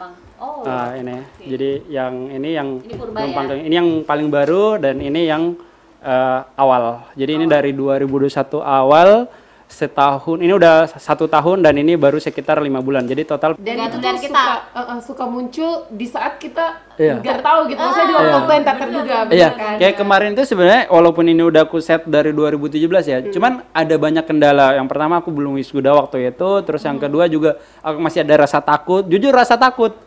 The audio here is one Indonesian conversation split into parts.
numpang. Oh. Ini. Oke. Jadi yang ini Purba ya? ini yang paling baru dan ini yang awal. Jadi ini dari 2021 awal, setahun. Ini udah 1 tahun dan ini baru sekitar 5 bulan. Jadi total. Dan itu dari tuh kita. suka muncul di saat kita Iya. nggak tahu gitu. Saya juga waktu yang tatar juga, Iya, bener kan? kayak kemarin itu sebenarnya walaupun ini udah aku set dari 2017 ya, cuman ada banyak kendala. Yang pertama aku belum wisuda waktu itu, terus yang kedua juga aku masih ada rasa takut, jujur rasa takut.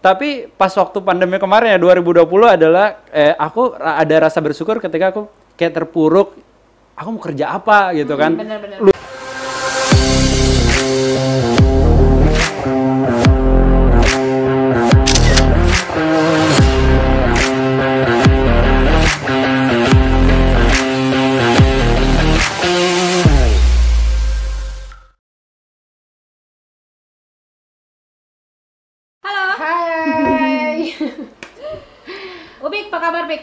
Tapi pas waktu pandemi kemarin ya 2020 adalah aku ada rasa bersyukur ketika aku kayak terpuruk, aku mau kerja apa gitu kan. Bener-bener. Hai. Upik, apa kabar Pik?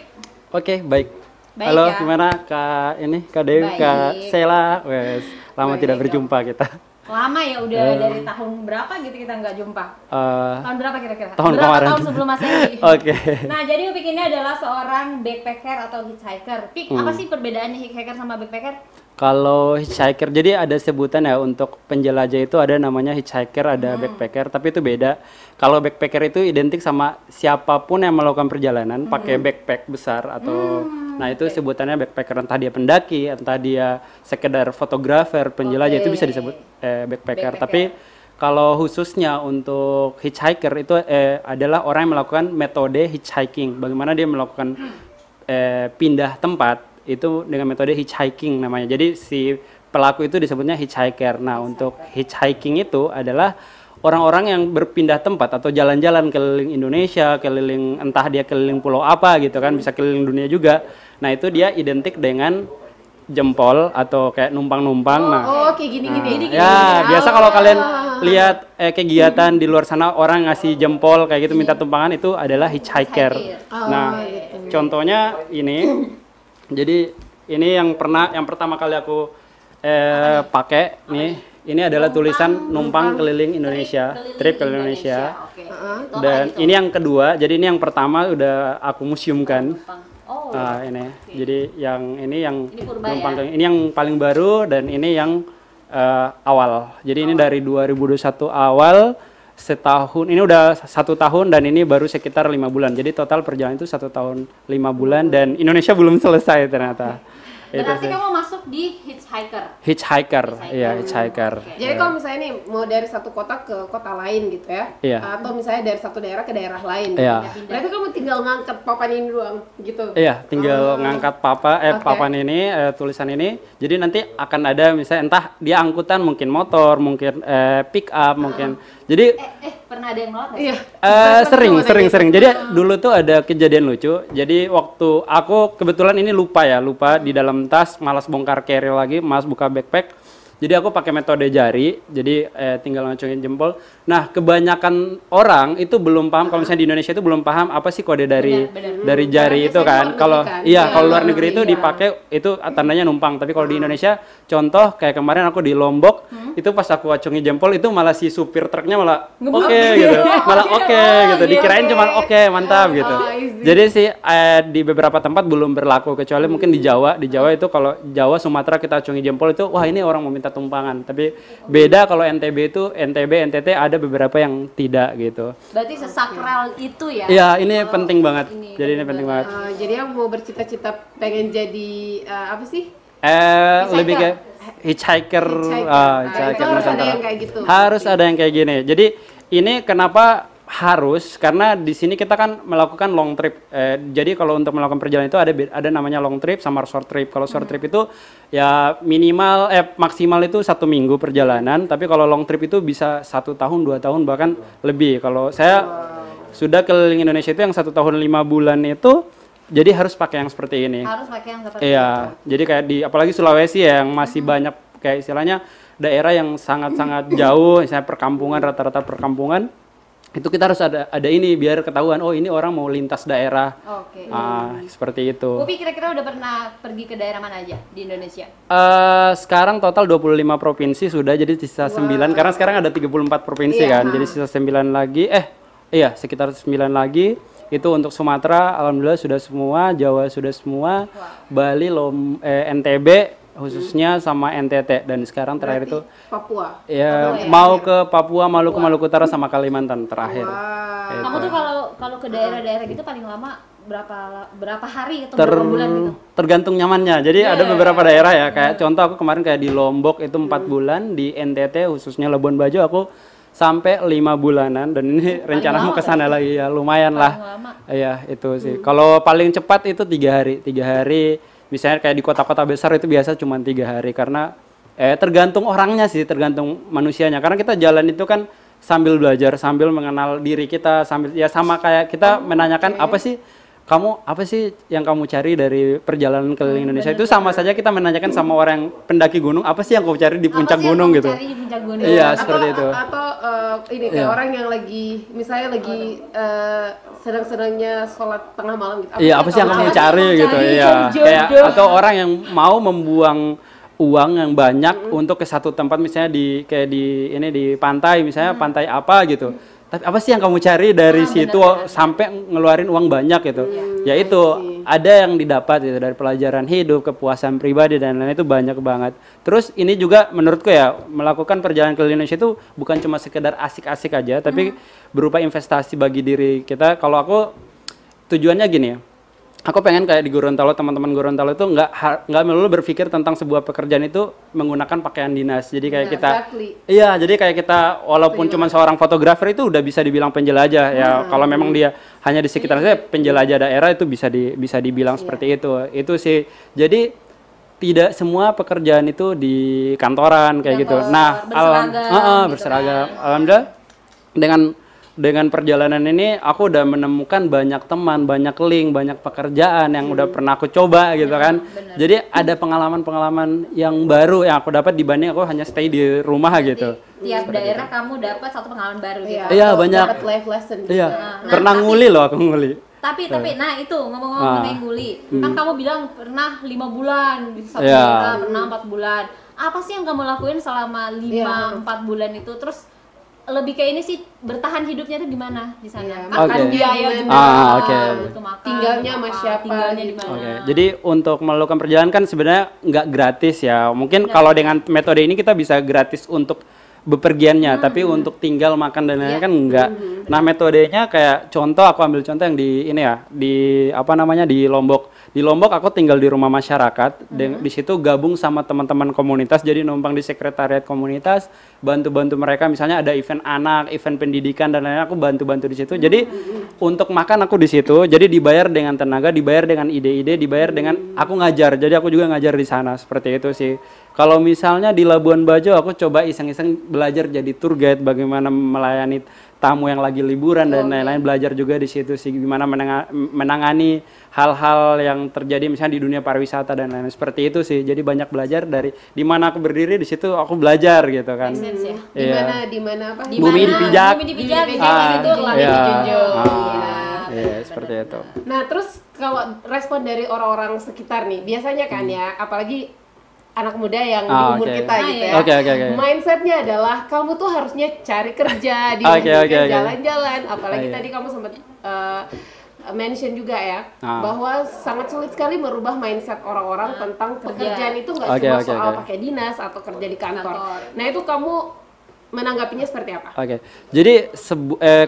Oke, baik. Baik Halo, ya. gimana Kak Dewi, Baik. Kak Sela? Wes, lama Baik, tidak dong. berjumpa kita. Lama ya udah dari tahun berapa gitu kita nggak jumpa? Tahun berapa kira-kira? Tahun Berapa kemarin. tahun sebelum Masehi? Oke. Nah, jadi Upik ini adalah seorang backpacker atau hitchhiker. Pik, apa sih perbedaannya hitchhiker sama backpacker? Kalau hitchhiker, jadi ada sebutan ya untuk penjelajah itu ada namanya hitchhiker, ada backpacker, tapi itu beda. Kalau backpacker itu identik sama siapapun yang melakukan perjalanan pakai backpack besar atau, nah itu sebutannya backpacker. Entah dia pendaki, entah dia sekedar fotografer, penjelajah itu bisa disebut backpacker. Tapi kalau khususnya untuk hitchhiker itu adalah orang yang melakukan metode hitchhiking. Bagaimana dia melakukan pindah tempat itu dengan metode hitchhiking namanya. Jadi si pelaku itu disebutnya hitchhiker. Nah, untuk hitchhiking itu adalah orang-orang yang berpindah tempat atau jalan-jalan keliling Indonesia, keliling entah dia keliling pulau apa gitu kan, bisa keliling dunia juga. Nah, itu dia identik dengan jempol atau kayak numpang-numpang. Oh, kayak gini-gini. Ya, biasa kalau kalian lihat kegiatan di luar sana orang ngasih jempol kayak gitu minta tumpangan itu adalah hitchhiker. Nah, contohnya ini. Jadi ini yang pertama kali aku pakai nih. Ini adalah tulisan numpang keliling Indonesia, trip keliling Indonesia. Oke. Dan ini yang kedua. Jadi ini yang pertama udah aku museumkan. Oh. Ini. Jadi yang ini purba numpang ya? keliling. Ini yang paling baru dan ini yang awal. Jadi ini dari 2021 awal, setahun. Ini udah 1 tahun dan ini baru sekitar 5 bulan. Jadi total perjalanan itu 1 tahun 5 bulan dan Indonesia belum selesai ternyata. Berarti kamu masuk di hitchhiker. Hitchhiker, iya hitchhiker. Oke. Jadi kalau misalnya nih mau dari satu kota ke kota lain gitu ya, Iya. atau misalnya dari satu daerah ke daerah lain, Iya. gitu. Berarti kamu tinggal ngangkat papan ini doang gitu. Iya, tinggal ngangkat papan ini, tulisan ini. Jadi nanti akan ada misalnya entah dia angkutan mungkin motor, mungkin pick up, mungkin. Jadi Pernah ada yang nolak nggak? Iya. sering. Jadi dulu tuh ada kejadian lucu. Jadi waktu aku kebetulan ini lupa di dalam tas, malas bongkar carry lagi, malas buka backpack. Jadi aku pakai metode jari, jadi tinggal ngacungin jempol. Nah, kebanyakan orang itu belum paham kalau misalnya di Indonesia itu belum paham apa sih kode dari jari itu kan. Kalau kalau luar negeri itu dipakai itu tandanya numpang, tapi kalau di Indonesia contoh kayak kemarin aku di Lombok, itu pas aku acungin jempol itu malah si supir truknya malah oke gitu. Malah oke gitu. Dikirain cuma oke, mantap gitu. Jadi sih di beberapa tempat belum berlaku kecuali mungkin di Jawa. Di Jawa itu kalau Jawa, Sumatera kita acungin jempol itu wah ini orang mau minta tumpangan. Tapi beda kalau NTB itu NTT ada beberapa yang tidak gitu. Berarti sesakral itu ya? Iya, ini penting banget. Jadi ini penting banget. Jadi yang mau bercita-cita pengen jadi apa sih? Lebih kayak hitchhiker. Itu harus ada yang kayak gitu. Harus ada yang kayak gini. Jadi ini kenapa harus karena di sini kita kan melakukan long trip. Jadi kalau untuk melakukan perjalanan itu ada namanya long trip sama short trip. Kalau short trip itu ya minimal maksimal itu 1 minggu perjalanan. Tapi kalau long trip itu bisa 1 tahun 2 tahun bahkan lebih. Kalau saya sudah keliling Indonesia itu yang 1 tahun 5 bulan itu. Jadi harus pakai yang seperti ini. Harus pakai yang seperti Iya. Jadi kayak apalagi Sulawesi ya, yang masih banyak kayak istilahnya daerah yang sangat-sangat jauh, misalnya perkampungan, rata-rata perkampungan. Itu kita harus ada ini biar ketahuan oh ini orang mau lintas daerah. Oke. Seperti itu. Upi kira-kira udah pernah pergi ke daerah mana aja di Indonesia? Sekarang total 25 provinsi sudah, jadi sisa 9 karena sekarang ada 34 provinsi kan. Jadi sisa 9 lagi Iya, sekitar 9 lagi. Itu untuk Sumatera, alhamdulillah sudah semua, Jawa sudah semua, Bali, NTB khususnya sama NTT, dan sekarang terakhir itu Papua. ya mau ke Papua, Maluku Utara sama Kalimantan terakhir. Wah. Kamu tuh kalau ke daerah-daerah gitu paling lama berapa hari atau berapa bulan gitu? Tergantung nyamannya. Jadi ada beberapa daerah ya, kayak contoh aku kemarin kayak di Lombok itu 4 bulan, di NTT khususnya Labuan Bajo aku sampai 5 bulanan, dan ini rencana mau ke sana lagi ya, lumayan lah. Iya, itu sih. Kalau paling cepat itu 3 hari. 3 hari misalnya kayak di kota-kota besar itu biasa cuma 3 hari, karena tergantung orangnya sih, tergantung manusianya. Karena kita jalan itu kan sambil belajar, sambil mengenal diri kita, sambil ya sama kayak kita menanyakan apa sih yang kamu cari dari perjalanan keliling Indonesia. Itu sama saja kita menanyakan sama orang yang pendaki gunung, apa sih yang kamu cari di puncak gunung gitu. Cari di puncak gunung. Iya, seperti itu. Atau ini kayak orang yang lagi misalnya lagi sedang-sedangnya sholat tengah malam gitu. Iya, apa sih yang kamu cari gitu. Iya. Kayak atau orang yang mau membuang uang yang banyak untuk ke satu tempat, misalnya di pantai, misalnya pantai apa gitu. Tapi apa sih yang kamu cari dari situ sampai ngeluarin uang banyak gitu. Ya itu ada yang didapat gitu dari pelajaran hidup, kepuasan pribadi dan lain-lain, itu banyak banget. Terus ini juga menurutku ya, melakukan perjalanan ke Indonesia itu bukan cuma sekedar asik-asik aja, tapi berupa investasi bagi diri kita. Kalau aku tujuannya gini ya. Aku pengen kayak di Gorontalo, teman-teman Gorontalo itu nggak melulu berpikir tentang sebuah pekerjaan itu menggunakan pakaian dinas. Jadi kayak iya, jadi kayak kita walaupun cuma seorang fotografer itu udah bisa dibilang penjelajah ya. Kalau memang dia hanya di sekitar saya, penjelajah daerah itu bisa dibilang seperti itu. Itu sih. Jadi tidak semua pekerjaan itu di kantoran kayak gitu. Nah, berseragam. Alhamdulillah dengan perjalanan ini aku udah menemukan banyak teman, banyak link, banyak pekerjaan yang udah pernah aku coba gitu kan. Jadi ada pengalaman-pengalaman yang baru yang aku dapat dibanding aku hanya stay di rumah gitu. Tiap daerah kamu dapat satu pengalaman baru gitu. Iya, banyak. Dapat life lesson. Iya. Pernah nguli loh aku nguli. Tapi nah itu ngomong-ngomong mengenai nguli. Kan kamu bilang pernah 5 bulan di satu daerah, pernah 4 bulan. Apa sih yang kamu lakuin selama 4 bulan itu? Terus lebih kayak ini sih, bertahan hidupnya tuh gimana di sana? Makan biaya juga, tinggalnya sama siapa, tinggalnya di mana? Jadi untuk melakukan perjalanan kan sebenarnya nggak gratis ya. Mungkin kalau dengan metode ini kita bisa gratis untuk bepergiannya, tapi untuk tinggal, makan dan lain-lain kan enggak. Nah, metodenya kayak aku ambil contoh yang di ini ya, di Lombok. Di Lombok aku tinggal di rumah masyarakat, di situ gabung sama teman-teman komunitas, jadi numpang di sekretariat komunitas, bantu-bantu mereka, misalnya ada event anak, event pendidikan dan lain-lain, aku bantu-bantu di situ. Jadi untuk makan aku di situ, jadi dibayar dengan tenaga, dibayar dengan ide-ide, dibayar dengan aku ngajar. Jadi aku juga ngajar di sana, seperti itu sih. Kalau misalnya di Labuan Bajo aku coba iseng-iseng belajar jadi tour guide, bagaimana melayani tamu yang lagi liburan dan lain-lain, belajar juga di situ sih gimana menangani hal-hal yang terjadi misalnya di dunia pariwisata dan lain-lain, seperti itu sih. Jadi banyak belajar dari di mana aku berdiri, di situ aku belajar gitu kan. Di mana apa? Bumi dipijak. Bumi dipijak, itu langit dijunjung. Seperti itu. Nah, terus kalau respon dari orang-orang sekitar nih, biasanya kan ya, apalagi anak muda yang di umur kita gitu ya. Mindsetnya adalah kamu tuh harusnya cari kerja, jalan-jalan. Apalagi tadi kamu sempat mention juga ya, bahwa sangat sulit sekali merubah mindset orang-orang tentang pekerjaan itu nggak cuma soal pakai dinas atau kerja di kantor. Nah, itu kamu menanggapinya seperti apa? Jadi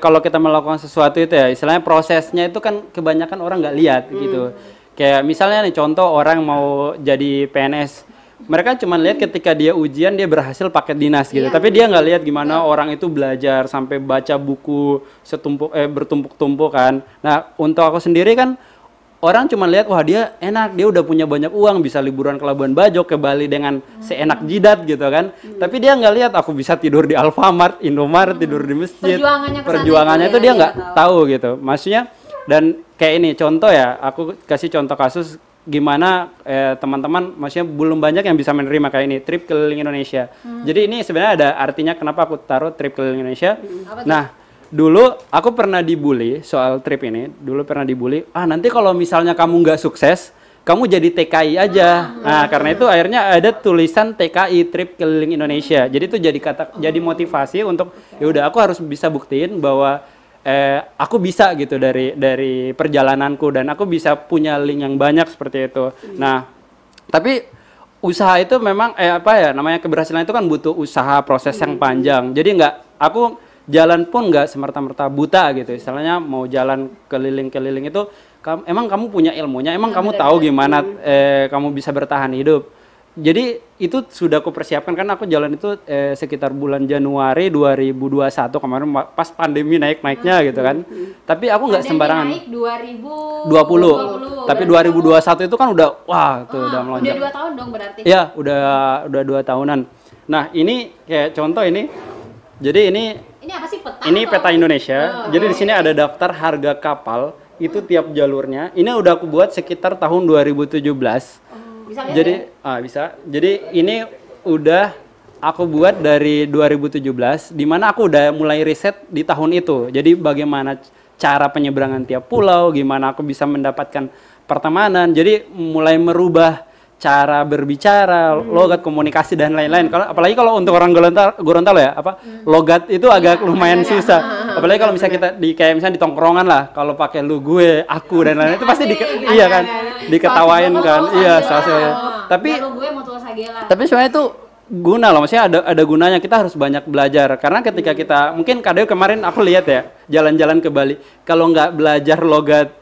kalau kita melakukan sesuatu itu ya, istilahnya prosesnya itu kan kebanyakan orang nggak lihat gitu. Kayak misalnya nih contoh, orang mau jadi PNS, mereka cuma lihat ketika dia ujian dia berhasil pakai dinas gitu, tapi dia nggak lihat gimana orang itu belajar sampai baca buku bertumpuk-tumpuk kan. Nah, untuk aku sendiri kan orang cuma lihat wah dia enak, dia udah punya banyak uang, bisa liburan ke Labuan Bajo, ke Bali dengan seenak jidat gitu kan. Tapi dia nggak lihat aku bisa tidur di Alfamart, Indomaret, tidur di masjid. Perjuangannya itu dia nggak tahu gitu. Maksudnya, dan kayak ini contoh ya, aku kasih contoh kasus gimana teman-teman, maksudnya belum banyak yang bisa menerima kayak ini, trip keliling Indonesia. Jadi ini sebenarnya ada artinya kenapa aku taruh trip keliling Indonesia. Nah, dulu aku pernah dibully soal trip ini. Nanti kalau misalnya kamu nggak sukses, kamu jadi TKI aja. Nah, karena itu akhirnya ada tulisan TKI, trip keliling Indonesia. Jadi itu jadi motivasi untuk ya udah aku harus bisa buktiin bahwa aku bisa gitu dari perjalananku, dan aku bisa punya link yang banyak seperti itu. Nah, tapi usaha itu memang namanya keberhasilan itu kan butuh usaha, proses yang panjang. Jadi aku jalan pun nggak semerta-merta buta gitu. Istilahnya mau jalan keliling-keliling itu emang kamu punya ilmunya, emang kamu tahu gimana kamu bisa bertahan hidup. Jadi itu sudah aku persiapkan, kan aku jalan itu sekitar bulan Januari 2021 kemarin pas pandemi naik-naiknya gitu kan. Tapi aku nggak sembarangan. Naik 2020. Tapi 2021 itu kan udah udah melonjak. Udah 2 tahun dong berarti. Iya, udah 2 tahunan. Nah, ini kayak contoh ini. Jadi ini apa sih, peta? Ini peta Indonesia. Jadi di sini ada daftar harga kapal itu tiap jalurnya. Ini udah aku buat sekitar tahun 2017. Bisa lihat jadi ya? Bisa. Jadi ini udah aku buat dari 2017, di mana aku udah mulai riset di tahun itu. Jadi bagaimana cara penyeberangan tiap pulau, gimana aku bisa mendapatkan pertemanan. Jadi mulai merubah cara berbicara, logat, komunikasi dan lain-lain. Apalagi kalau untuk orang Gorontalo ya, logat itu agak lumayan susah. Apalagi kalau misalnya kita kayak misalnya di tongkrongan lah, kalau pakai lu, gue, aku dan lain-lain itu pasti iya kan, diketawain kan. Iya, tapi sebenarnya itu guna loh, maksudnya ada gunanya. Kita harus banyak belajar, karena ketika kita mungkin kemarin aku lihat ya jalan-jalan ke Bali, kalau nggak belajar logat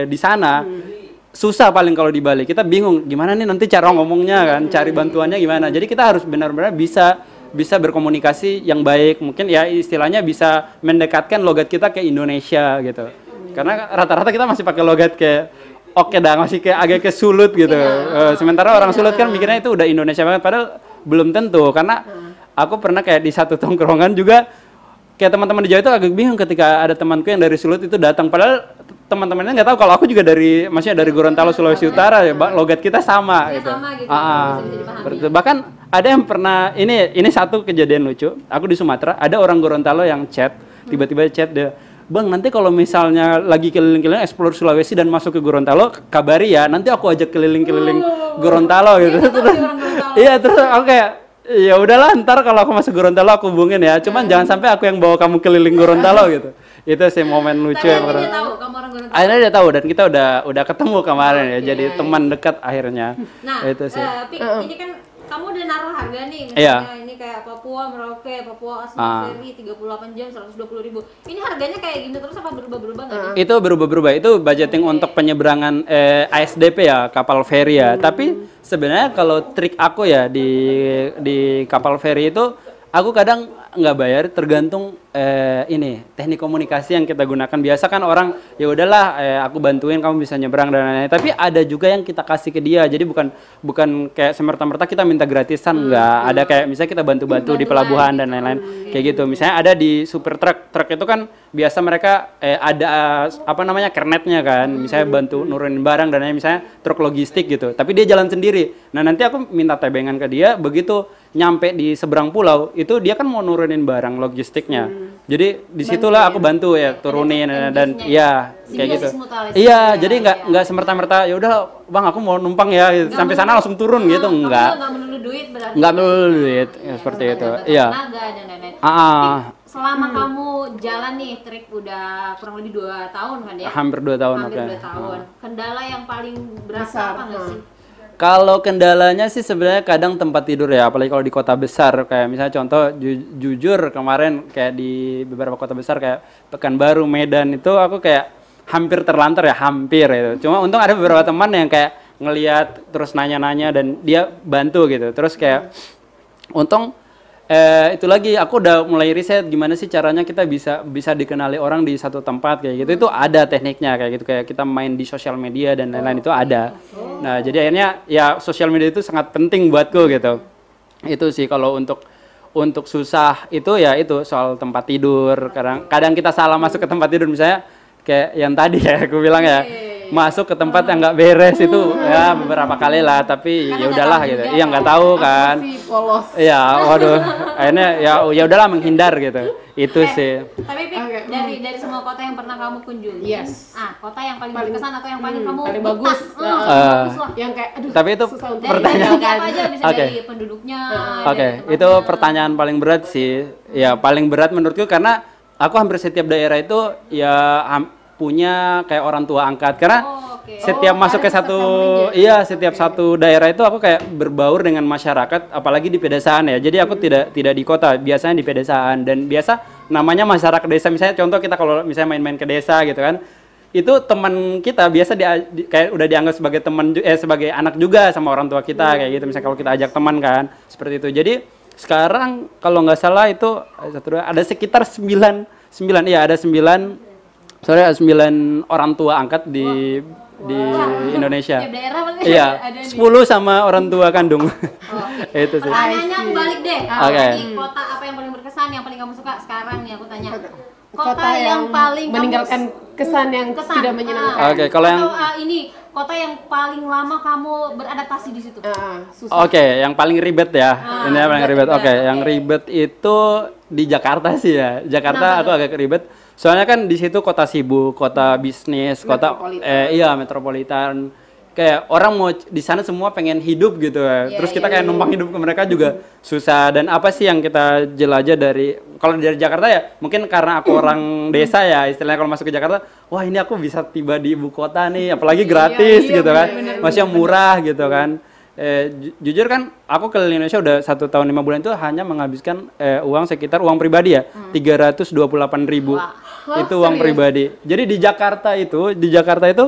di sana susah paling kalau di Bali. Kita bingung gimana nih nanti cara ngomongnya kan, cari bantuannya gimana. Jadi kita harus benar-benar bisa berkomunikasi yang baik, mungkin ya istilahnya bisa mendekatkan logat kita ke Indonesia gitu. Karena rata-rata kita masih pakai logat kayak masih kayak agak kesulut gitu. Sementara orang Sulut kan mikirnya itu udah Indonesia banget, padahal belum tentu. Karena aku pernah kayak di satu tongkrongan juga, kayak teman-teman di Jawa itu agak bingung ketika ada temanku yang dari Sulut itu datang, padahal teman-temannya nggak tahu kalau aku juga maksudnya dari Gorontalo, Sulawesi Utara ya, logat kita sama gitu. Bahkan ada yang pernah, ini satu kejadian lucu. Aku di Sumatera, ada orang Gorontalo yang tiba-tiba chat dia, "Bang, nanti kalau misalnya lagi keliling-keliling explore Sulawesi dan masuk ke Gorontalo, kabari ya, nanti aku ajak keliling-keliling Gorontalo gitu." Iya, terus aku kayak, ya udahlah, ntar kalau aku masuk Gorontalo aku hubungin ya. Cuman jangan sampai aku yang bawa kamu keliling Gorontalo gitu. Itu sih momen lucu ya. Dia tahu kamu orang Gorontalo. Akhirnya dia tahu, dan kita udah ketemu kemarin ya. Jadi teman dekat akhirnya. Nah, itu sih. Ini kan kamu udah naruh harga nih, misalnya ini kayak Papua Merauke, Papua Asmat Ferry 38 jam 120.000. Ini harganya kayak gini terus apa berubah-berubah nggak? Itu berubah-berubah. Itu budgeting untuk penyeberangan ASDP ya, kapal feri ya. Tapi sebenarnya kalau trik aku ya di kapal feri itu, aku kadang nggak bayar, tergantung ini teknik komunikasi yang kita gunakan. Biasa kan orang ya udahlah, aku bantuin kamu bisa nyebrang dan lain-lain. Tapi ada juga yang kita kasih ke dia. Jadi bukan kayak semerta-merta kita minta gratisan, nggak. Ada kayak misalnya kita bantu-bantu di pelabuhan dan lain-lain kayak gitu. Misalnya ada di super truk itu kan biasa mereka ada kernetnya kan. Misalnya bantu nurunin barang dan lain-lain, misalnya truk logistik gitu. Tapi dia jalan sendiri. Nah nanti aku minta tebengan ke dia, begitu nyampe di seberang pulau itu dia kan mau nurunin barang logistiknya. Jadi disitulah aku bantu ya, turunin dan ya kayak gitu. Iya, jadi nggak semerta-merta ya udah Bang aku mau numpang ya, sampai sana langsung turun gitu, enggak. Nggak melulu duit berarti. Nggak melulu duit ya, seperti itu. Iya. Selama kamu jalan nih trik udah kurang lebih 2 tahun kan ya? Hampir 2 tahun. Hampir 2 tahun. Kendala yang paling berasa apa nggak sih? Kalau kendalanya sih sebenarnya kadang tempat tidur ya, apalagi kalau di kota besar. Kayak misalnya contoh jujur kemarin kayak di beberapa kota besar kayak Pekanbaru, Medan itu aku kayak hampir terlantar ya, hampir itu. Cuma untung ada beberapa teman yang kayak ngelihat terus nanya-nanya dan dia bantu gitu. Terus kayak untung itu lagi aku udah mulai riset gimana sih caranya kita bisa dikenali orang di satu tempat kayak gitu. Itu ada tekniknya kayak gitu, kayak kita main di sosial media dan lain-lain itu ada. Nah, jadi akhirnya ya sosial media itu sangat penting buatku gitu. Itu sih kalau untuk susah itu ya itu soal tempat tidur. Kadang kita salah masuk ke tempat tidur, misalnya kayak yang tadi ya aku bilang ya. Masuk ke tempat yang nggak beres itu ya beberapa kali lah, tapi ya udahlah gitu. Iya nggak tahu kan. Iya, waduh. Akhirnya ya udahlah menghindar gitu. Itu sih. Tapi dari semua kota yang pernah kamu kunjungi, kota yang paling berkesan atau yang paling kamu bagus. Bagus lah. Yang kayak tapi itu pertanyaan apa aja bisa dari penduduknya. Itu pertanyaan paling berat sih. Ya paling berat menurutku karena aku hampir setiap daerah itu ya punya kayak orang tua angkat karena setiap masuk ke setiap satu daerah itu aku kayak berbaur dengan masyarakat, apalagi di pedesaan ya. Jadi aku tidak di kota, biasanya di pedesaan, dan biasa namanya masyarakat desa. Misalnya contoh kita kalau misalnya main-main ke desa gitu kan, itu teman kita biasa kayak udah dianggap sebagai teman sebagai anak juga sama orang tua kita kayak gitu. Misalnya kalau kita ajak teman kan seperti itu. Jadi sekarang kalau nggak salah itu ada sekitar 9 orang tua angkat di Indonesia. Iya, 10 sama orang tua kandung. Itu sih. Pertanyaannya aku balik deh. Jadi kota apa yang paling berkesan, yang paling kamu suka sekarang nih aku tanya. Kota yang paling meninggalkan kesan yang tidak menyenangkan. Kalau yang ini kota yang paling lama kamu beradaptasi di situ. Yang paling ribet ya. Ini yang paling ribet. Yang ribet itu di Jakarta sih ya. Jakarta aku agak ribet. Soalnya kan di situ kota sibuk, kota bisnis, kota metropolitan. Kayak orang mau di sana semua pengen hidup gitu ya. Terus kita kayak numpang hidup ke mereka juga susah. Dan apa sih yang kita jelajah kalau dari Jakarta ya, mungkin karena aku orang desa ya, istilahnya kalau masuk ke Jakarta, wah ini aku bisa tiba di ibu kota nih, apalagi gratis gitu kan. Masih murah gitu kan. Jujur kan aku ke Indonesia udah 1 tahun 5 bulan itu hanya menghabiskan uang sekitar uang pribadi ya 328.000 itu uang pribadi. Jadi di Jakarta itu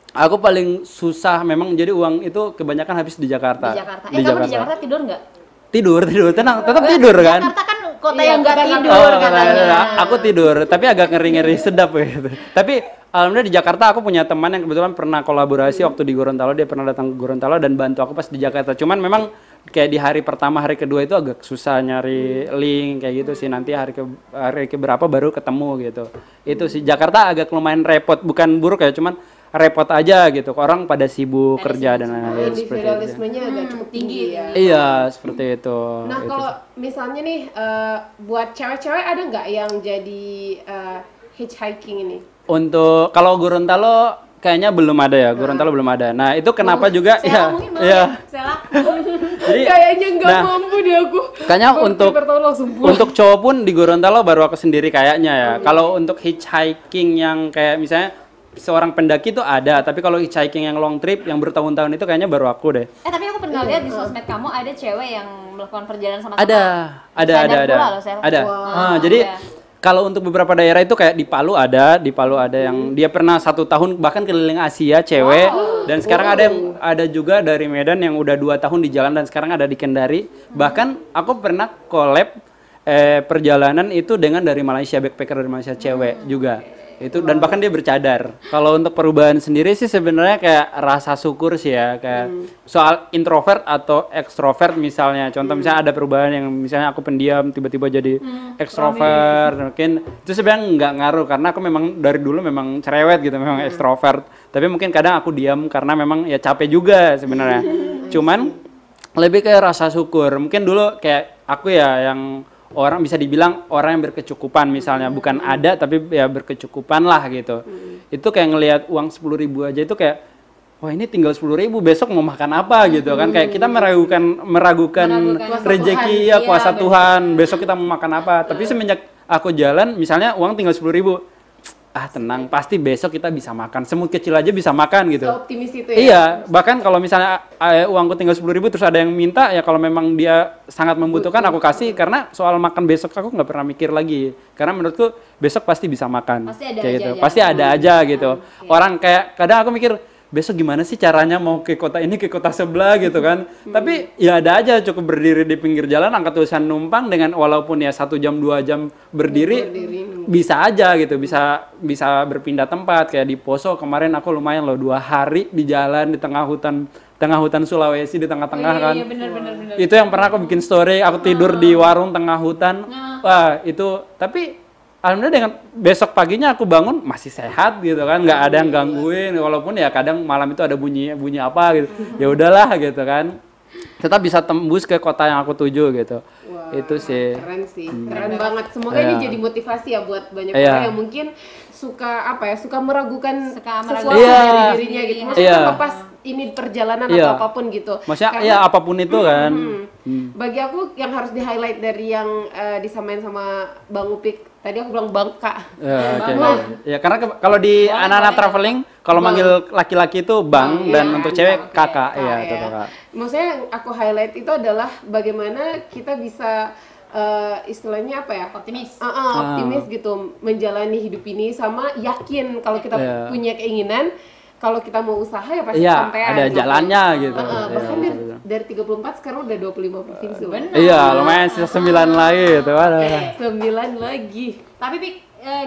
aku paling susah memang, jadi uang itu kebanyakan habis di Jakarta. Kamu di Jakarta tidur nggak? Tidur, tenang, tetap tidur kan? Jakarta kan kota yang nggak tidur katanya. Aku tidur, tapi agak ngeri-ngeri sedap gitu. Tapi alhamdulillah di Jakarta aku punya teman yang kebetulan pernah kolaborasi waktu di Gorontalo, dia pernah datang ke Gorontalo dan bantu aku pas di Jakarta. Cuman memang kayak di hari pertama, hari kedua itu agak susah nyari link kayak gitu sih. Nanti hari ke berapa baru ketemu gitu. Itu sih Jakarta agak lumayan repot, bukan buruk ya, cuman repot aja gitu. Orang pada sibuk kerja dan lain-lain. Individualismenya agak cukup tinggi ya. Iya, seperti itu. Nah, kalau misalnya nih buat cewek-cewek ada nggak yang jadi hitchhiking ini? Untuk kalau Gorontalo kayaknya belum ada ya, Gorontalo belum ada. Nah, itu kenapa juga Jadi kayaknya nggak mampu deh aku. Kayaknya untuk cowok pun di Gorontalo baru aku sendiri kayaknya ya. Kalau untuk hitchhiking yang kayak misalnya seorang pendaki itu ada, tapi kalau hitchhiking yang long trip yang bertahun-tahun itu kayaknya baru aku deh. Tapi aku pernah lihat di sosmed kamu ada cewek yang melakukan perjalanan sama Ada. Jadi kalau untuk beberapa daerah itu kayak di Palu ada yang dia pernah 1 tahun bahkan keliling Asia cewek, dan sekarang ada juga dari Medan yang udah 2 tahun di jalan dan sekarang ada di Kendari. Bahkan aku pernah collab perjalanan itu dengan dari Malaysia, backpacker dari Malaysia cewek juga. Itu dan bahkan dia bercadar. Kalau untuk perubahan sendiri sih sebenarnya kayak rasa syukur sih ya, kayak soal introvert atau ekstrovert misalnya. Contoh misalnya ada perubahan yang misalnya aku pendiam tiba-tiba jadi ekstrovert, mungkin itu sebenarnya nggak ngaruh karena aku memang dari dulu memang cerewet gitu, memang ekstrovert. Tapi mungkin kadang aku diam karena memang ya capek juga sebenarnya. Cuman lebih kayak rasa syukur. Mungkin dulu kayak aku ya yang orang bisa dibilang orang yang berkecukupan misalnya, bukan ada tapi ya berkecukupan lah gitu. Itu kayak ngelihat uang 10.000 aja itu kayak wah ini tinggal 10.000 besok mau makan apa gitu kan, kayak kita meragukan rezeki ya kuasa Tuhan, besok kita mau makan apa. Tapi semenjak aku jalan misalnya uang tinggal 10.000, tenang, pasti besok kita bisa makan, semut kecil aja bisa makan gitu. Optimis itu ya? Iya, bahkan kalau misalnya uangku tinggal 10.000 terus ada yang minta, ya kalau memang dia sangat membutuhkan aku kasih, karena soal makan besok aku nggak pernah mikir lagi, karena menurutku besok pasti bisa makan. Pasti ada aja gitu. Orang kayak kadang aku mikir besok gimana sih caranya mau ke kota ini ke kota sebelah gitu kan. Tapi ya ada aja, cukup berdiri di pinggir jalan angkat tulisan numpang dengan walaupun ya 1 jam 2 jam berdiri bisa aja gitu, bisa berpindah tempat. Kayak di Poso kemarin aku lumayan loh 2 hari di jalan di tengah hutan Sulawesi, di tengah-tengah kan. Iya, bener. Itu yang pernah aku bikin story, aku tidur di warung tengah hutan. Wah itu, tapi alhamdulillah dengan besok paginya aku bangun masih sehat gitu kan, nggak ada yang gangguin, walaupun ya kadang malam itu ada bunyi apa gitu. Ya udahlah gitu kan, tetap bisa tembus ke kota yang aku tuju gitu. Wah, itu sih keren banget. Semoga ini jadi motivasi ya buat banyak orang yang mungkin suka meragukan sesuatu dari dirinya gitu. Maksudnya lepas ini perjalanan atau apapun gitu. Maksudnya karena, apapun itu kan. Bagi aku yang harus di highlight dari yang disamain sama Bang Upik Tadi aku bilang Bangka. Ya, karena kalau di anak-anak traveling, kalau manggil laki-laki itu bang, dan untuk cewek kakak. Iya, itu kakak. Maksudnya yang aku highlight itu adalah bagaimana kita bisa istilahnya apa ya, optimis gitu menjalani hidup ini, sama yakin kalau kita punya keinginan, kalau kita mau usaha ya pasti sampai ada jalannya gitu. Bahkan dari 34 sekarang udah 25 provinsi. Iya, lumayan sisa 9 lagi gitu. 9 lagi. Tapi Pik,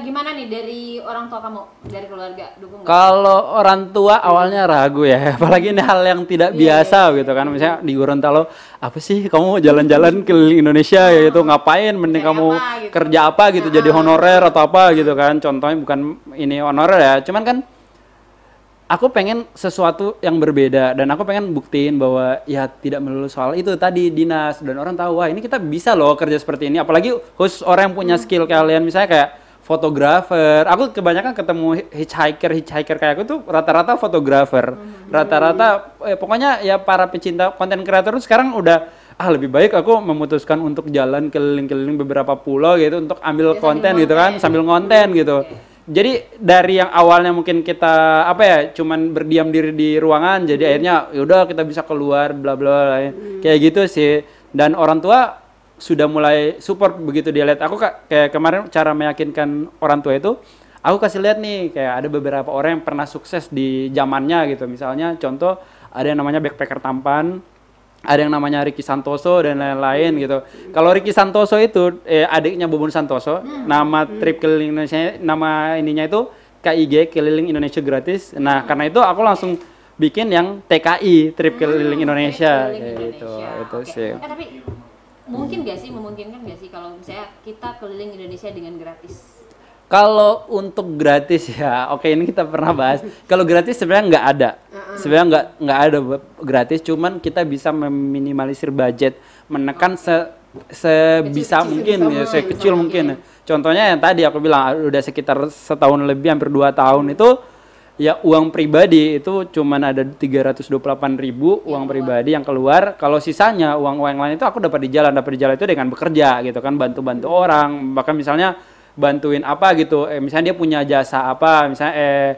gimana nih dari orang tua kamu, dari keluarga, dukung nggak? Kalau orang tua awalnya ragu ya, apalagi ini hal yang tidak biasa gitu kan. Misalnya di Gorontalo, apa sih kamu jalan-jalan keliling Indonesia ya, itu ngapain, mending kamu gitu, kerja apa gitu, jadi honorer atau apa gitu kan. Contohnya bukan ini honorer ya, cuman kan aku pengen sesuatu yang berbeda, dan aku pengen buktiin bahwa ya tidak melulu soal itu tadi dinas, dan orang tahu wah ini kita bisa loh kerja seperti ini, apalagi khusus orang yang punya skill kalian, misalnya kayak fotografer. Aku kebanyakan ketemu hitchhiker kayak aku tuh rata-rata fotografer, rata-rata pokoknya ya para pecinta konten kreator sekarang udah lebih baik aku memutuskan untuk jalan keliling-keliling beberapa pulau gitu untuk ambil konten gitu kan, sambil ngonten gitu. Jadi dari yang awalnya mungkin kita cuman berdiam diri di ruangan, jadi akhirnya yaudah kita bisa keluar bla bla kayak gitu sih. Dan orang tua sudah mulai support begitu dia lihat aku kayak kemarin cara meyakinkan orang tua itu, aku kasih lihat nih kayak ada beberapa orang yang pernah sukses di zamannya gitu. Misalnya contoh ada yang namanya backpacker tampan, ada yang namanya Ricky Santoso dan lain-lain gitu. Kalau Ricky Santoso itu adiknya Bubun Santoso, nama trip keliling Indonesia, nama ininya itu KIG, Keliling Indonesia Gratis. Nah, karena itu aku langsung bikin yang TKI, Trip Keliling Indonesia kayak gitu. Itu sih. Tapi memungkinkan gak sih kalau misalnya kita keliling Indonesia dengan gratis? Kalau untuk gratis ya, oke ini kita pernah bahas. Kalau gratis sebenarnya nggak ada, sebenarnya nggak ada gratis. Cuman kita bisa meminimalisir budget, menekan sebisa mungkin, ya, sekecil mungkin. Contohnya yang tadi aku bilang udah sekitar setahun lebih, hampir 2 tahun itu ya uang pribadi itu cuman ada 328.000 uang pribadi yang keluar. Kalau sisanya uang yang lain itu aku dapat di jalan itu dengan bekerja gitu kan, bantu orang, bahkan misalnya bantuin apa gitu, misalnya dia punya jasa apa, misalnya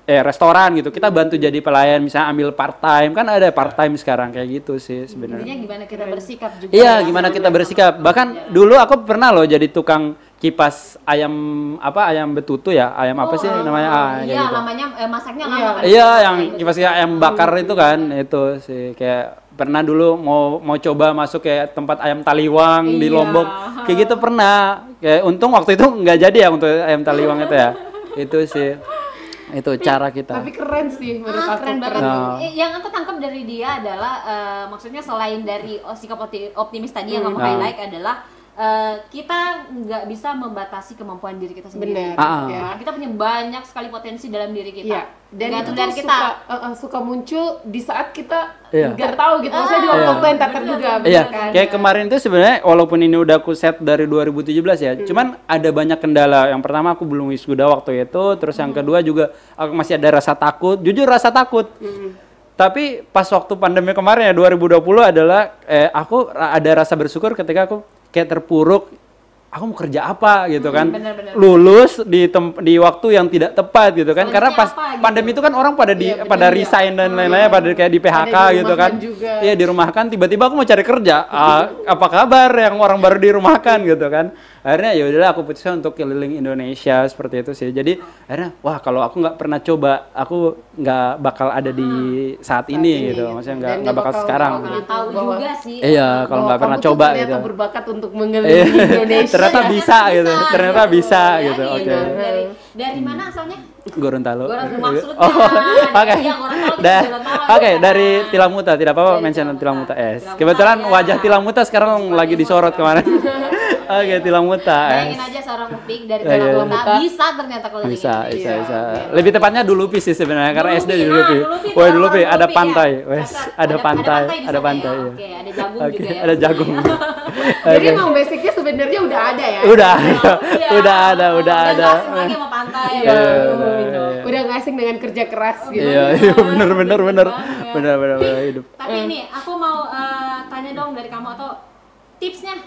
restoran gitu, kita bantu jadi pelayan, misalnya ambil part time, kan ada part time sekarang kayak gitu sih sebenarnya. Intinya gimana kita bersikap juga. Iya, gimana kita bersikap. Bahkan dulu aku pernah loh jadi tukang kipas ayam betutu ya, ayam apa sih namanya? Iya, gitu. Namanya masaknya lama kan. Iya, yang kipas ayam bakar itu kan, itu sih kayak pernah dulu mau coba masuk kayak tempat ayam taliwang di Lombok, kayak gitu pernah. Kayak untung waktu itu nggak jadi ya untuk ayam taliwang itu ya. Itu sih, itu cara kita. Tapi keren sih menurut aku. Keren banget. Yang aku tangkap dari dia adalah maksudnya selain dari sikap optimis tadi yang kamu highlight adalah kita nggak bisa membatasi kemampuan diri kita sendiri. Benar. Kita punya banyak sekali potensi dalam diri kita. Iya. Dan itu dari kita suka muncul di saat kita nggak tahu gitu. Maksudnya di waktu yang tak terduga. Kan? Kayak kemarin itu sebenarnya walaupun ini udah aku set dari 2017 ya, cuman ada banyak kendala. Yang pertama aku belum wisuda waktu itu, terus yang kedua juga aku masih ada rasa takut. Jujur rasa takut. Tapi pas waktu pandemi kemarin ya 2020 adalah aku ada rasa bersyukur ketika aku kayak terpuruk, aku mau kerja apa gitu kan, lulus di waktu yang tidak tepat gitu kan, karena pas pandemi itu kan orang pada resign dan lain-lainnya, pada kayak di PHK gitu kan, iya dirumahkan, tiba-tiba aku mau cari kerja, apa kabar yang orang baru dirumahkan gitu kan. Akhirnya ya udahlah aku putuskan untuk keliling Indonesia seperti itu sih. Jadi akhirnya wah kalau aku nggak pernah coba, aku nggak bakal ada di saat ini gitu. Maksudnya nggak bakal sekarang. Tahu juga sih. Iya, kalau nggak pernah coba gitu. Ternyata berbakat untuk mengelilingi Indonesia. Ternyata bisa gitu. Ternyata bisa gitu. Oke. Dari mana asalnya? Gorontalo. Maksudnya. Oke, dari Tilamuta. Tidak apa-apa mention Tilamuta S. Kebetulan wajah Tilamuta sekarang lagi disorot kemarin. Oke, Tilamuta. Bayangin aja seorang Upik dari Tilamuta bisa ternyata kalau bisa. Lebih tepatnya Dulupi sih sebenarnya, karena SD di Dulupi. Wah, Dulupi ada pantai. Wes, ada pantai. Oke, ada jagung juga ya. Ada jagung. Jadi emang basicnya sebenarnya udah ada ya. Udah ada. Lagi sama pantai. Udah nggak asing dengan kerja keras gitu. Iya, bener hidup. Tapi ini aku mau tanya dong dari kamu, atau tipsnya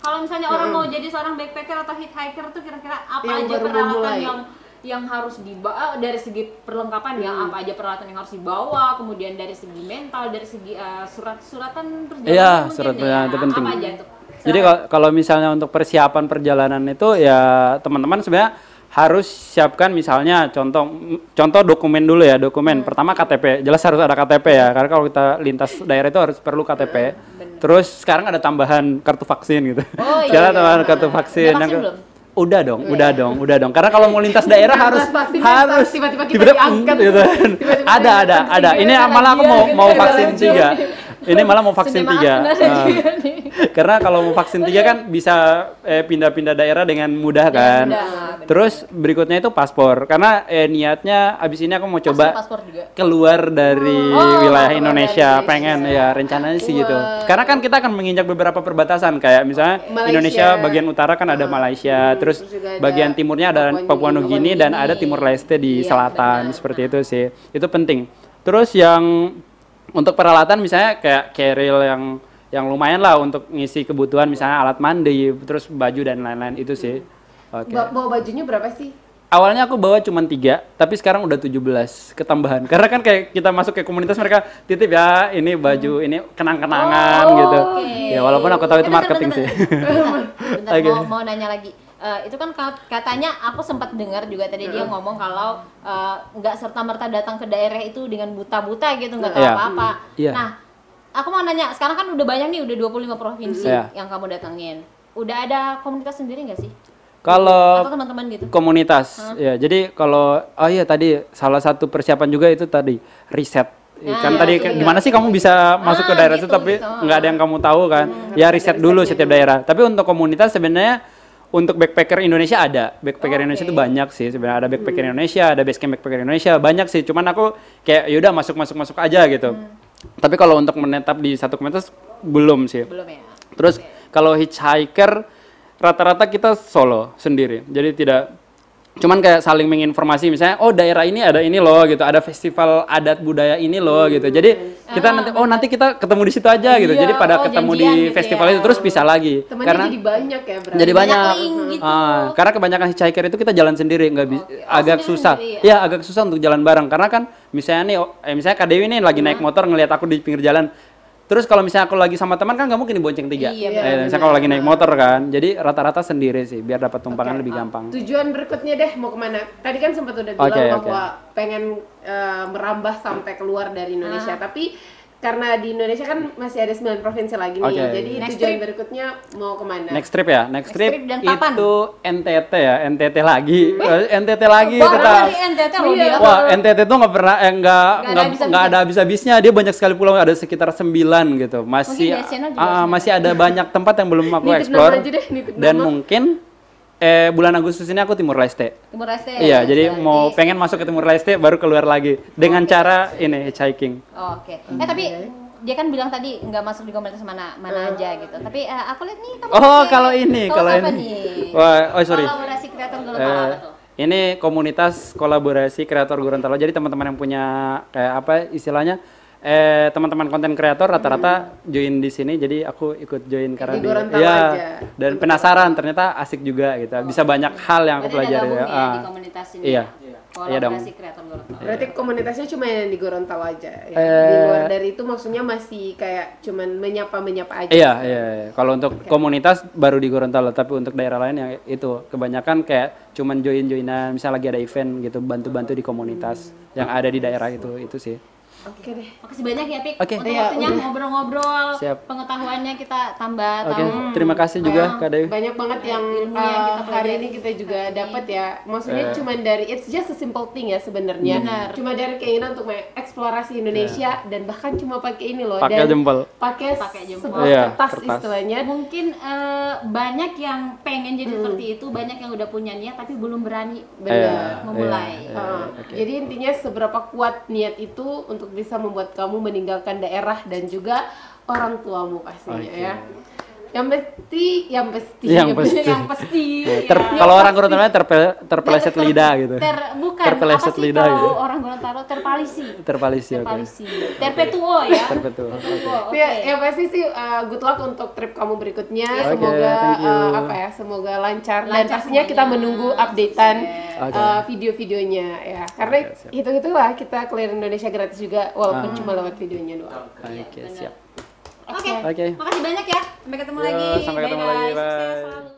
Kalau misalnya orang mau jadi seorang backpacker atau hitchhiker tuh kira-kira apa aja peralatan yang harus dibawa dari segi perlengkapan ya, apa aja peralatan yang harus dibawa, kemudian dari segi mental, dari segi surat-suratan perjalanan. Iya, surat perjalanan itu penting. Apa aja tuh? Jadi kalau misalnya untuk persiapan perjalanan itu ya teman-teman sebenarnya harus siapkan misalnya contoh dokumen dulu ya, dokumen. Pertama KTP, jelas harus ada KTP ya, karena kalau kita lintas daerah itu harus perlu KTP. Terus sekarang ada tambahan kartu vaksin gitu. Oh iya. Tambahan kartu vaksin. Vaksin belum? Udah dong. Karena kalau mau lintas daerah harus tiba-tiba kita diangkat gitu. Ada. Ini malah aku mau vaksin 3. Ini malah mau vaksin 3. Karena kalau mau vaksin 3 kan bisa pindah-pindah daerah dengan mudah kan. Terus berikutnya itu paspor. Karena niatnya abis ini aku mau coba keluar dari wilayah Indonesia. Pengen ya rencananya sih gitu. Karena kan kita akan menginjak beberapa perbatasan kayak misalnya Malaysia. Indonesia bagian utara kan ada Malaysia. Terus bagian timurnya ada Papua Nugini dan ada Timur Leste di selatan. Seperti itu sih. Itu penting. Terus yang untuk peralatan misalnya kayak carrier yang lumayan lah untuk ngisi kebutuhan misalnya alat mandi, terus baju dan lain-lain itu sih. Oke. Bawa bajunya berapa sih? Awalnya aku bawa cuma 3, tapi sekarang udah 17 ketambahan. Karena kan kayak kita masuk ke komunitas mereka titip ya, ini baju, ini kenang-kenangan gitu. Ya walaupun aku tahu itu marketing sih. Bentar, mau nanya lagi. Itu kan katanya aku sempat dengar juga tadi dia ngomong kalau nggak serta-merta datang ke daerah itu dengan buta-buta gitu, nggak tahu apa-apa. Nah, aku mau nanya, sekarang kan udah banyak nih, udah 25 provinsi yang kamu datengin. Udah ada komunitas sendiri nggak sih? Kalau atau teman-teman gitu? Komunitas, ya. Jadi kalau, tadi salah satu persiapan juga itu tadi riset. Kan tadi gimana sih kamu bisa masuk ke daerah itu tapi nggak ada yang kamu tahu kan? Ya riset dulu setiap daerah. Tapi untuk komunitas sebenarnya untuk backpacker Indonesia ada. Backpacker Indonesia itu banyak sih sebenarnya. Ada backpacker Indonesia, ada basecamp backpacker Indonesia, banyak sih. Cuman aku kayak yaudah masuk aja gitu. Tapi kalau untuk menetap di satu komunitas belum sih. Belum ya. Terus kalau hitchhiker rata-rata kita solo sendiri. Jadi tidak cuman kayak saling menginformasi misalnya daerah ini ada ini loh gitu, ada festival adat budaya ini loh gitu. Jadi kita nanti kita ketemu di situ aja gitu. Jadi pada ketemu di festival itu terus pisah lagi. Temannya karena jadi banyak ya berarti. Jadi banyak. Gitu. Karena kebanyakan hitchhiker itu kita jalan sendiri, nggak bisa agak susah. Ya agak susah untuk jalan bareng karena kan misalnya misalnya Kak Dewi nih lagi naik motor ngelihat aku di pinggir jalan. Terus kalau misalnya aku lagi sama teman kan nggak mungkin dibonceng 3. Misalnya kalau lagi naik motor kan, jadi rata-rata sendiri sih biar dapat tumpangan lebih gampang. Tujuan berikutnya deh mau kemana? Tadi kan sempat udah bilang bahwa pengen merambah sampai keluar dari Indonesia, tapi karena di Indonesia kan masih ada 9 provinsi lagi nih, jadi tujuan berikutnya mau kemana? Next trip ya, next trip itu NTT ya, NTT lagi, NTT lagi kita. Wah NTT tuh nggak pernah, nggak ada habis-habisnya, dia banyak sekali pulau, ada sekitar 9 gitu, masih ada banyak tempat yang belum aku explore, dan mungkin bulan Agustus ini aku Timur Leste. Iya, jadi mau pengen masuk ke Timur Leste baru keluar lagi dengan cara ini hitchhiking. Tapi dia kan bilang tadi nggak masuk di komunitas mana aja gitu. Tapi aku lihat nih kamu kalau ini. Sorry. Kolaborasi kreator Gorontalo apa tuh? Ini komunitas kolaborasi kreator Gorontalo. Jadi teman-teman yang punya kayak apa istilahnya teman-teman konten kreator rata-rata join di sini, jadi aku ikut join karena aja. Dan penasaran ternyata asik juga gitu, bisa banyak hal yang aku pelajari di komunitas ini. Iya dong. Kreator Gorontalo. Berarti komunitasnya cuma yang di Gorontalo aja ya. Di luar dari itu maksudnya masih kayak cuman menyapa aja. Iya. Kalau untuk komunitas baru di Gorontalo, tapi untuk daerah lain yang itu kebanyakan kayak cuman join-joinan, misalnya lagi ada event gitu, bantu-bantu di komunitas yang ada di daerah itu sih. Oke deh. Makasih banyak ya Pik untuk waktunya ngobrol-ngobrol. Pengetahuannya kita tambah tahu. Terima kasih juga Kak Dewi. Banyak banget yang hari ini kita juga dapat ya. Maksudnya cuma dari it's just a simple thing ya sebenarnya. Cuma dari keinginan untuk mengeksplorasi Indonesia dan bahkan cuma pakai ini loh. Pakai jempol. Pakai sebuah kertas istilahnya. Mungkin banyak yang pengen jadi seperti itu, banyak yang udah punya niat tapi belum berani memulai. Jadi intinya seberapa kuat niat itu untuk bisa membuat kamu meninggalkan daerah dan juga orang tuamu pastinya ya. Yang pasti. Kalau orang Gorontalo terpeleset lidah gitu. Bukan. Terpeleset apa sih lidah kalau gitu. orang Gorontalo terpalisi. Oke. Terpetuo ya. Terpetuo. Okay. Yang pasti sih good luck untuk trip kamu berikutnya. Semoga semoga lancar dan pastinya kita menunggu updatean video-videonya ya. Karena hitung-hitunglah kita keliling Indonesia gratis juga walaupun cuma lewat videonya doang. Oke, siap. Oke. Makasih banyak ya. Sampai ketemu lagi. Sampai ketemu lagi. Bye. Sukses selalu.